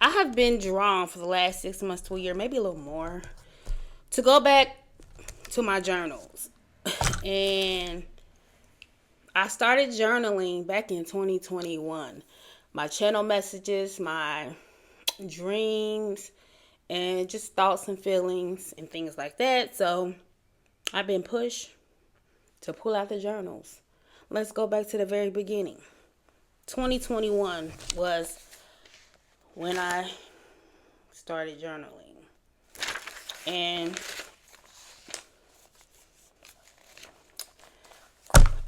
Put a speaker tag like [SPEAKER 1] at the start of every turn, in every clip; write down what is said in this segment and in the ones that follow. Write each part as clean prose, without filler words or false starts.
[SPEAKER 1] I have been drawn for the last 6 months to a year, maybe a little more, to go back to my journals. And I started journaling back in 2021. My channel messages, my dreams, and just thoughts and feelings and things like that. So I've been pushed to pull out the journals. Let's go back to the very beginning. 2021 was when I started journaling. And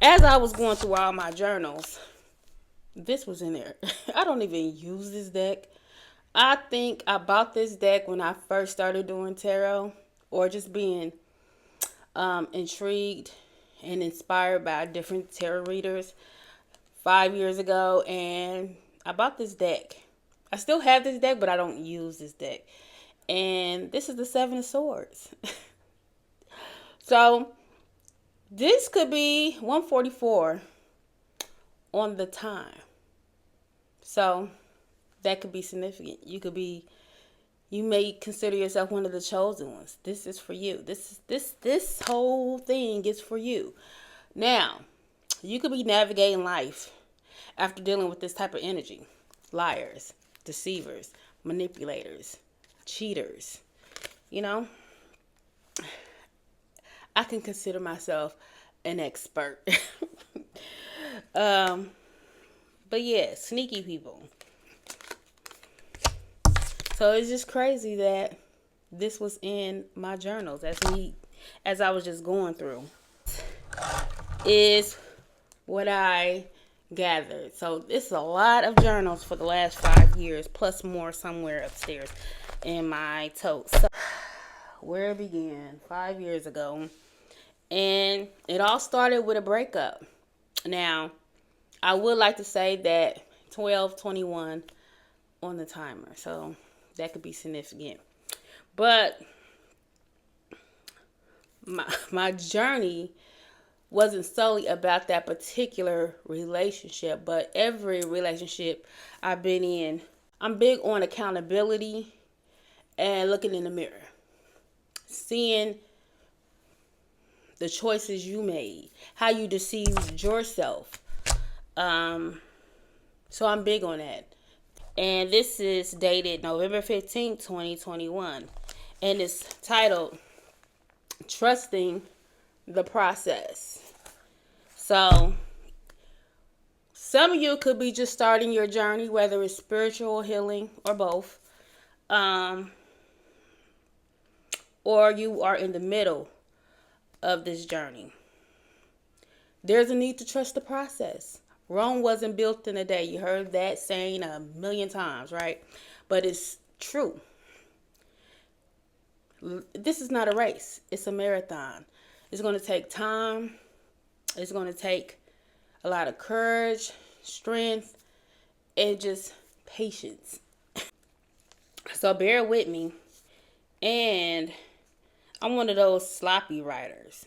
[SPEAKER 1] as I was going through all my journals, this was in there. I don't even use this deck. I think I bought this deck when I first started doing tarot, or just being intrigued and inspired by different tarot readers 5 years ago. And I bought this deck. I still have this deck, but I don't use this deck. And this is the Seven of Swords. So this could be 144 on the time. So that could be significant. You may consider yourself one of the chosen ones. This is for you. This whole thing is for you. Now, you could be navigating life after dealing with this type of energy. Liars, deceivers, manipulators, cheaters. You know, I can consider myself an expert. But yeah, sneaky people. So it's just crazy that this was in my journals as I was just going through. Is what I gathered. So it's a lot of journals for the last 5 years, plus more somewhere upstairs in my tote. So where it began 5 years ago. And it all started with a breakup. Now, I would like to say that 12/21 on the timer. So that could be significant. But my journey wasn't solely about that particular relationship, but every relationship I've been in. I'm big on accountability and looking in the mirror, seeing the choices you made, how you deceived yourself. So I'm big on that. And this is dated November 15th, 2021. And it's titled Trusting the Process. So some of you could be just starting your journey, whether it's spiritual healing or both. Or you are in the middle of this journey. There's a need to trust the process. Rome wasn't built in a day. You heard that saying a million times, right? But it's true. This is not a race. It's a marathon. It's going to take time. It's going to take a lot of courage, strength, and just patience. So bear with me. And I'm one of those sloppy writers.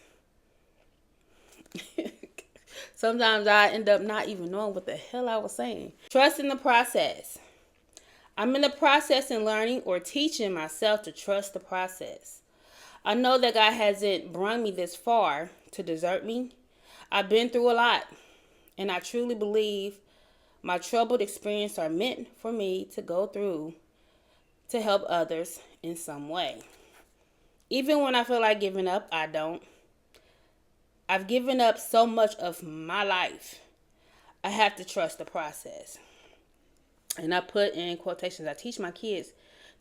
[SPEAKER 1] Sometimes I end up not even knowing what the hell I was saying. Trust in the process. I'm in the process and learning or teaching myself to trust the process. I know that God hasn't brought me this far to desert me. I've been through a lot, and I truly believe my troubled experiences are meant for me to go through to help others in some way. Even when I feel like giving up, I don't. I've given up so much of my life. I have to trust the process. And I put in quotations, I teach my kids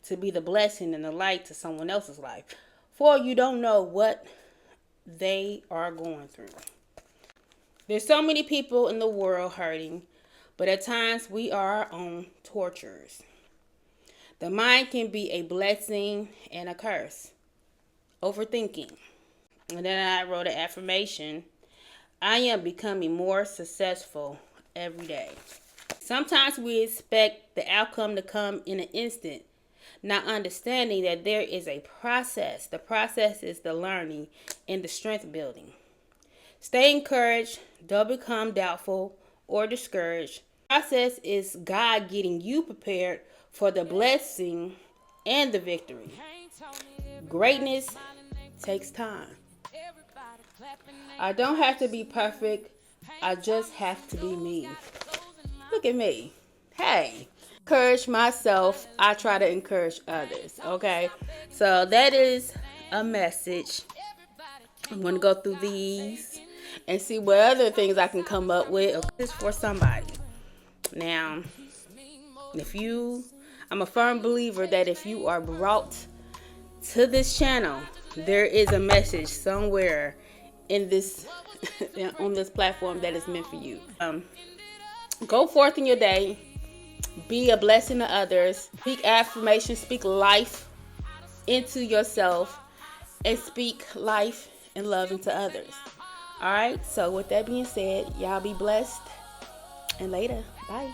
[SPEAKER 1] to be the blessing and the light to someone else's life. For you don't know what they are going through. There's so many people in the world hurting, but at times we are our own torturers. The mind can be a blessing and a curse. Overthinking. And then I wrote an affirmation. I am becoming more successful every day. Sometimes we expect the outcome to come in an instant, not understanding that there is a process. The process is the learning and the strength building. Stay encouraged. Don't become doubtful or discouraged. The process is God getting you prepared for the blessing and the victory. Greatness takes time. I don't have to be perfect. I just have to be me. Look at me. Hey. Encourage myself. I try to encourage others. Okay. So that is a message. I'm going to go through these and see what other things I can come up with just for somebody. Now, I'm a firm believer that if you are brought to this channel, there is a message somewhere in this on this platform that is meant for you. Go forth in your day. Be a blessing to others. Speak affirmation. Speak life into yourself. And speak life and love into others. Alright, so with that being said, y'all be blessed. And later. Bye.